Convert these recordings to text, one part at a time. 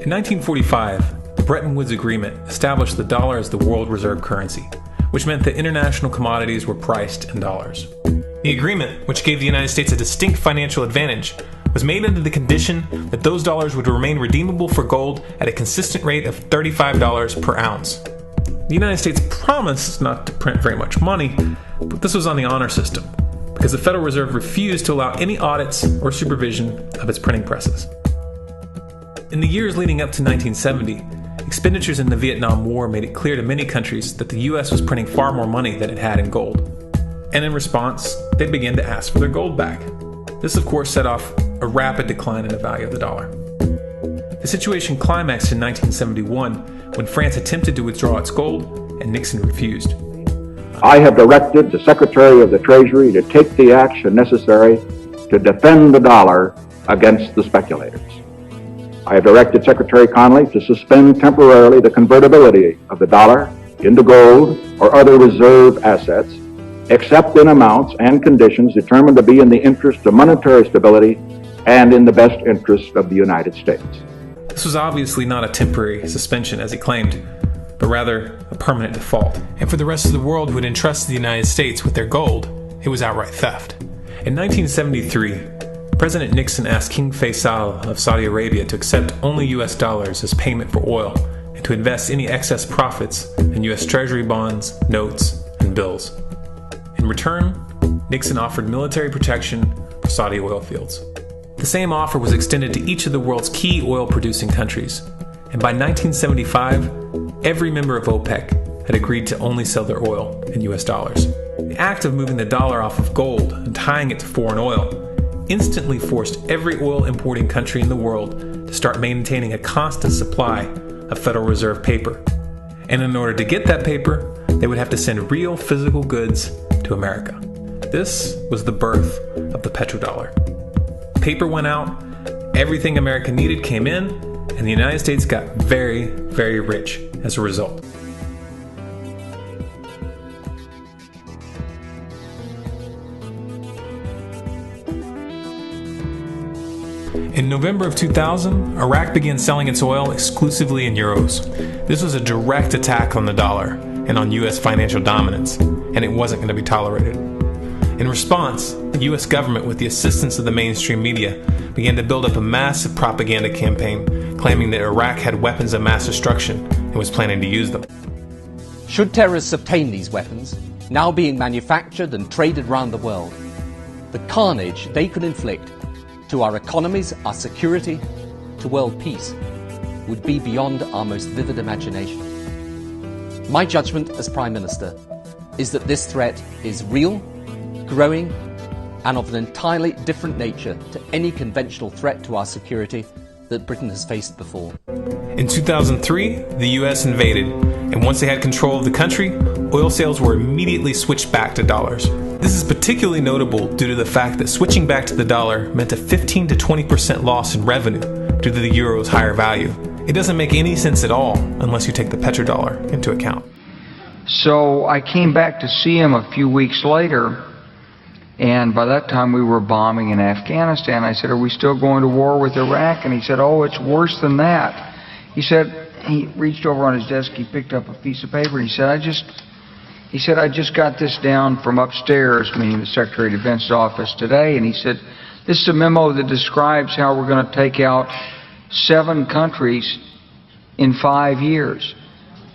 In 1945, the Bretton Woods Agreement established the dollar as the world reserve currency, which meant that international commodities were priced in dollars. The agreement, which gave the United States a distinct financial advantage, was made under the condition that those dollars would remain redeemable for gold at a consistent rate of $35 per ounce. The United States promised not to print very much money, but this was on the honor system, because the Federal Reserve refused to allow any audits or supervision of its printing presses. In the years leading up to 1970, expenditures in the Vietnam War made it clear to many countries that the US was printing far more money than it had in gold. And in response, they began to ask for their gold back. This, of course, set off a rapid decline in the value of the dollar. The situation climaxed in 1971 when France attempted to withdraw its gold and Nixon refused. I have directed the Secretary of the Treasury to take the action necessary to defend the dollar against the speculators. I have directed Secretary Connally to suspend temporarily the convertibility of the dollar into gold or other reserve assets, except in amounts and conditions determined to be in the interest of monetary stability and in the best interest of the United States. This was obviously not a temporary suspension, as he claimed, but rather a permanent default. And for the rest of the world who had entrusted the United States with their gold, it was outright theft. In 1973, President Nixon asked King Faisal of Saudi Arabia to accept only US dollars as payment for oil and to invest any excess profits in US Treasury bonds, notes, and bills. In return, Nixon offered military protection for Saudi oil fields. The same offer was extended to each of the world's key oil-producing countries, and by 1975, every member of OPEC had agreed to only sell their oil in US dollars. The act of moving the dollar off of gold and tying it to foreign oil instantly forced every oil-importing country in the world to start maintaining a constant supply of Federal Reserve paper. And in order to get that paper, they would have to send real physical goods to America. This was the birth of the petrodollar. Paper went out, everything America needed came in, and the United States got very, very rich as a result. In November of 2000, Iraq began selling its oil exclusively in euros. This was a direct attack on the dollar and on US financial dominance, and it wasn't going to be tolerated. In response, the US government, with the assistance of the mainstream media, began to build up a massive propaganda campaign claiming that Iraq had weapons of mass destruction and was planning to use them. Should terrorists obtain these weapons, now being manufactured and traded around the world, the carnage they could inflict to our economies, our security, to world peace, would be beyond our most vivid imagination. My judgment as Prime Minister is that this threat is real, growing, and of an entirely different nature to any conventional threat to our security that Britain has faced before. In 2003, the US invaded, and once they had control of the country, oil sales were immediately switched back to dollars. This is particularly notable due to the fact that switching back to the dollar meant a 15 to 20% loss in revenue due to the euro's higher value. It doesn't make any sense at all unless you take the petrodollar into account. So I came back to see him a few weeks later, and by that time we were bombing in Afghanistan. I said, "Are we still going to war with Iraq?" And he said, "Oh, it's worse than that." He said, he reached over on his desk, he picked up a piece of paper, and he said, I just got this down from upstairs," meaning the Secretary of Defense's office today, and he said, "This is a memo that describes how we're going to take out 7 countries in 5 years,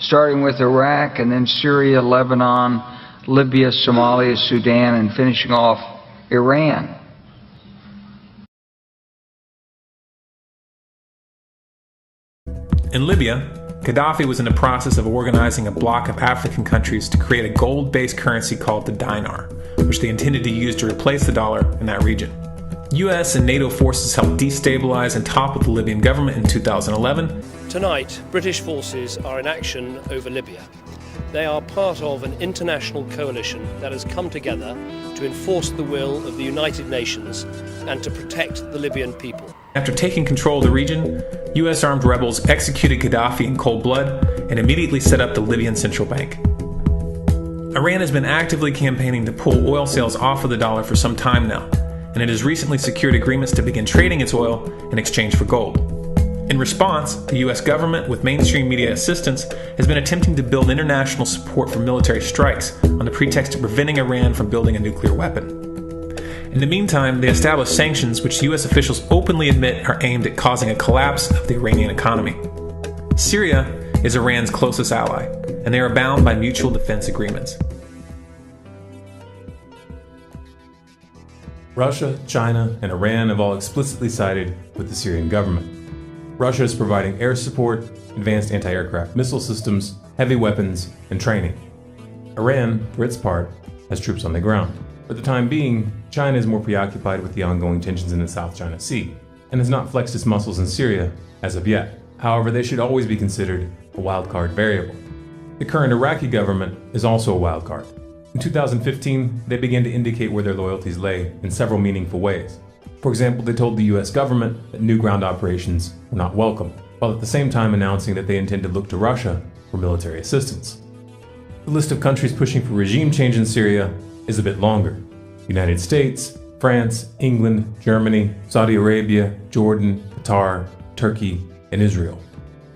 starting with Iraq and then Syria, Lebanon, Libya, Somalia, Sudan, and finishing off Iran." In Libya, Gaddafi was in the process of organizing a bloc of African countries to create a gold-based currency called the dinar, which they intended to use to replace the dollar in that region. US and NATO forces helped destabilize and topple the Libyan government in 2011. Tonight, British forces are in action over Libya. They are part of an international coalition that has come together to enforce the will of the United Nations and to protect the Libyan people. After taking control of the region, US armed rebels executed Gaddafi in cold blood and immediately set up the Libyan Central Bank. Iran has been actively campaigning to pull oil sales off of the dollar for some time now, and it has recently secured agreements to begin trading its oil in exchange for gold. In response, the US government, with mainstream media assistance, has been attempting to build international support for military strikes on the pretext of preventing Iran from building a nuclear weapon. In the meantime, they established sanctions which US officials openly admit are aimed at causing a collapse of the Iranian economy. Syria is Iran's closest ally, and they are bound by mutual defense agreements. Russia, China, and Iran have all explicitly sided with the Syrian government. Russia is providing air support, advanced anti-aircraft missile systems, heavy weapons, and training. Iran, for its part, has troops on the ground. For the time being, China is more preoccupied with the ongoing tensions in the South China Sea, and has not flexed its muscles in Syria as of yet. However, they should always be considered a wildcard variable. The current Iraqi government is also a wildcard. In 2015, they began to indicate where their loyalties lay in several meaningful ways. For example, they told the US government that new ground operations were not welcome, while at the same time announcing that they intend to look to Russia for military assistance. The list of countries pushing for regime change in Syria is a bit longer. United States, France, England, Germany, Saudi Arabia, Jordan, Qatar, Turkey, and Israel.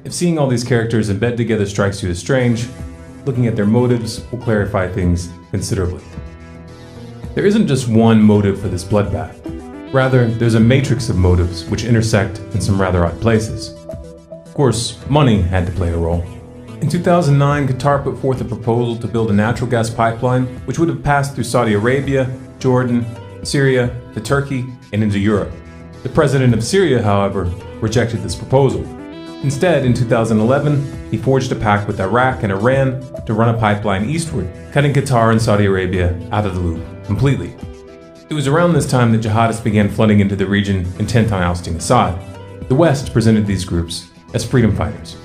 If seeing all these characters in bed together strikes you as strange, looking at their motives will clarify things considerably. There isn't just one motive for this bloodbath. Rather, there's a matrix of motives which intersect in some rather odd places. Of course, money had to play a role. In 2009, Qatar put forth a proposal to build a natural gas pipeline which would have passed through Saudi Arabia, Jordan, Syria, to Turkey, and into Europe. The president of Syria, however, rejected this proposal. Instead, in 2011, he forged a pact with Iraq and Iran to run a pipeline eastward, cutting Qatar and Saudi Arabia out of the loop completely. It was around this time that jihadists began flooding into the region intent on ousting Assad. The West presented these groups as freedom fighters.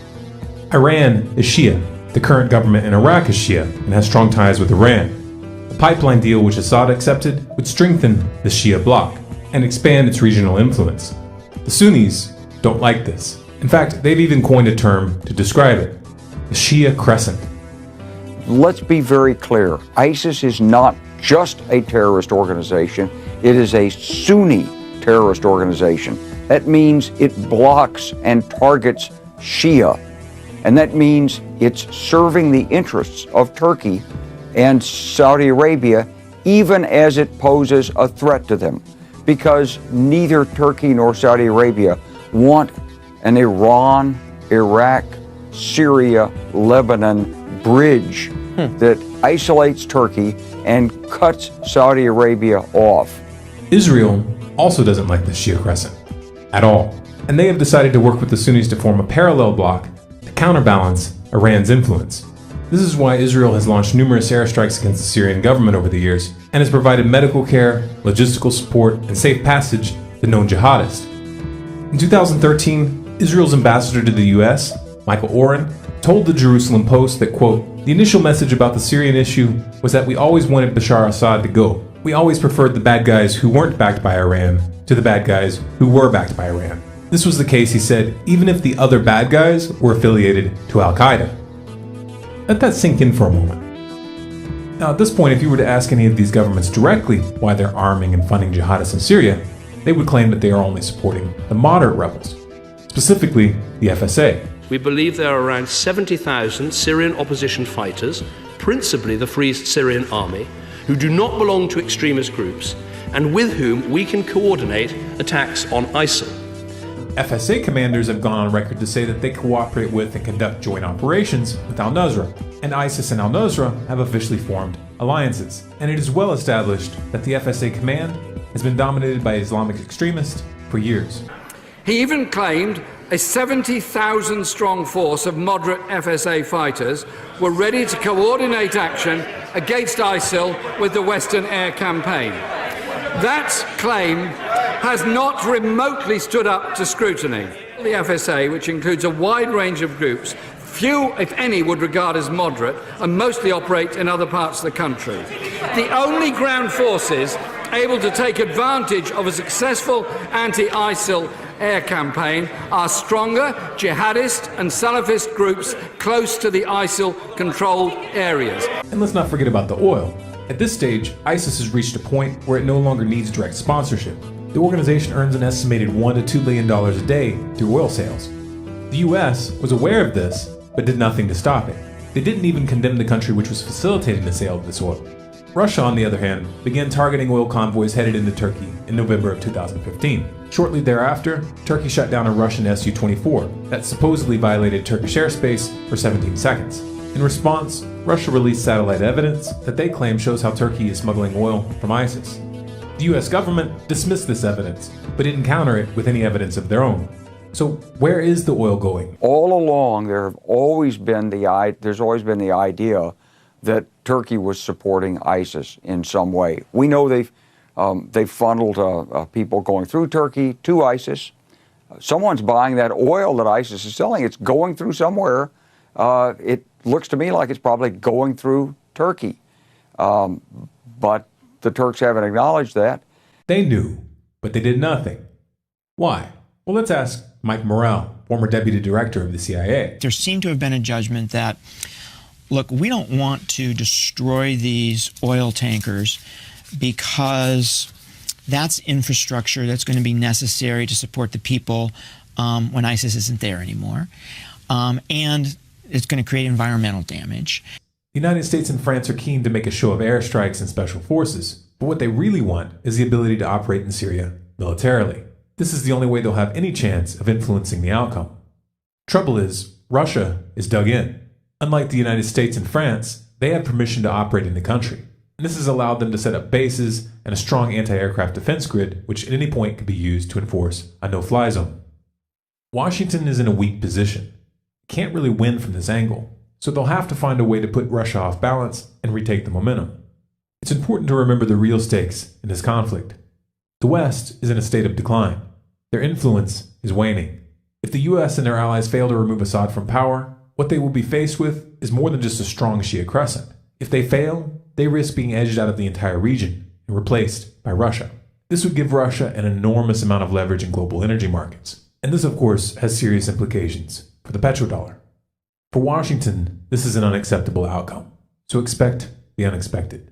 Iran is Shia. The current government in Iraq is Shia and has strong ties with Iran. A pipeline deal which Assad accepted would strengthen the Shia bloc and expand its regional influence. The Sunnis don't like this. In fact, they've even coined a term to describe it: the Shia Crescent. Let's be very clear. ISIS is not just a terrorist organization. It is a Sunni terrorist organization. That means it blocks and targets Shia. And that means it's serving the interests of Turkey and Saudi Arabia, even as it poses a threat to them. Because neither Turkey nor Saudi Arabia want an Iran, Iraq, Syria, Lebanon bridge that isolates Turkey and cuts Saudi Arabia off. Israel also doesn't like the Shia Crescent at all, and they have decided to work with the Sunnis to form a parallel bloc to counterbalance Iran's influence. This is why Israel has launched numerous airstrikes against the Syrian government over the years and has provided medical care, logistical support, and safe passage to known jihadists. In 2013, Israel's ambassador to the US, Michael Oren, told the Jerusalem Post that, quote, "The initial message about the Syrian issue was that we always wanted Bashar Assad to go. We always preferred the bad guys who weren't backed by Iran to the bad guys who were backed by Iran. This was the case," he said, "even if the other bad guys were affiliated to Al-Qaeda." Let that sink in for a moment. Now, at this point, if you were to ask any of these governments directly why they're arming and funding jihadists in Syria, they would claim that they are only supporting the moderate rebels, specifically the FSA. We believe there are around 70,000 Syrian opposition fighters, principally the Free Syrian Army, who do not belong to extremist groups and with whom we can coordinate attacks on ISIL. FSA commanders have gone on record to say that they cooperate with and conduct joint operations with al-Nusra, and ISIS and al-Nusra have officially formed alliances. And it is well established that the FSA command has been dominated by Islamic extremists for years. He even claimed a 70,000 strong force of moderate FSA fighters were ready to coordinate action against ISIL with the Western air campaign. That claim has not remotely stood up to scrutiny. The FSA, which includes a wide range of groups, few, if any, would regard as moderate and mostly operate in other parts of the country. The only ground forces able to take advantage of a successful anti-ISIL air campaign are stronger jihadist and Salafist groups close to the ISIL-controlled areas. And let's not forget about the oil. At this stage, ISIS has reached a point where it no longer needs direct sponsorship. The organization earns an estimated $1 to $2 billion a day through oil sales. The US was aware of this, but did nothing to stop it. They didn't even condemn the country which was facilitating the sale of this oil. Russia, on the other hand, began targeting oil convoys headed into Turkey in November of 2015. Shortly thereafter, Turkey shut down a Russian Su-24 that supposedly violated Turkish airspace for 17 seconds. In response, Russia released satellite evidence that they claim shows how Turkey is smuggling oil from ISIS. The US government dismissed this evidence, but didn't counter it with any evidence of their own. So where is the oil going? All along, there's always been the idea that Turkey was supporting ISIS in some way. We know they've funneled people going through Turkey to ISIS. Someone's buying that oil that ISIS is selling. It's going through somewhere. It looks to me like it's probably going through Turkey. But the Turks haven't acknowledged that. They knew, but they did nothing. Why? Well, let's ask Mike Morrell, former deputy director of the CIA. There seemed to have been a judgment that, look, we don't want to destroy these oil tankers because that's infrastructure that's going to be necessary to support the people when ISIS isn't there anymore. And it's going to create environmental damage. The United States and France are keen to make a show of airstrikes and special forces, but what they really want is the ability to operate in Syria militarily. This is the only way they'll have any chance of influencing the outcome. Trouble is, Russia is dug in. Unlike the United States and France, they have permission to operate in the country. And this has allowed them to set up bases and a strong anti-aircraft defense grid, which at any point could be used to enforce a no-fly zone. Washington is in a weak position. It can't really win from this angle, so they'll have to find a way to put Russia off balance and retake the momentum. It's important to remember the real stakes in this conflict. The West is in a state of decline. Their influence is waning. If the US and their allies fail to remove Assad from power, what they will be faced with is more than just a strong Shia crescent. If they fail, they risk being edged out of the entire region and replaced by Russia. This would give Russia an enormous amount of leverage in global energy markets. And this, of course, has serious implications for the petrodollar. For Washington, this is an unacceptable outcome. So expect the unexpected.